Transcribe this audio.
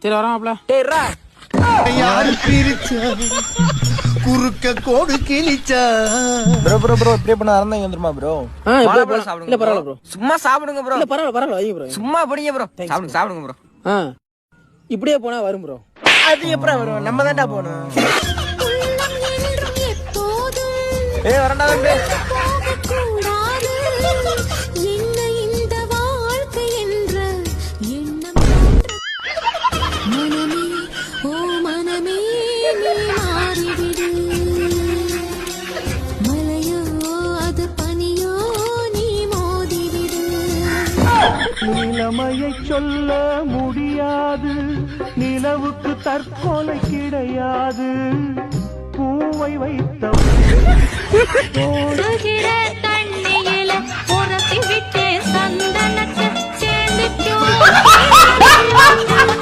சரி வராமப்ல. டேய்ரா யாரு பிரிச்சா குறுக்க கோடு கிழிச்சா. ப்ரோ ப்ரோ ப்ரோ இப்படியே பண்ண ஆரம்பிங்க வந்துருமா ப்ரோ? வாழைப்பழம் சாப்பிடுங்க. இல்ல பரவாயில்ல ப்ரோ. சும்மா சாப்பிடுங்க ப்ரோ. இல்ல பரவாயில்ல பரவாயில்ல வைங்க ப்ரோ. சும்மா படிங்க ப்ரோ. சாப்பிடுங்க ப்ரோ. இப்படியே போனா வரும் ப்ரோ. அது எப்பறம் வரும்? நம்ம தான்டா போணும். வரண்டா தம்பி. நிலைமையை சொல்ல முடியாது, நிலவுக்கு தற்கொலை கிடையாது. பூவை வைத்த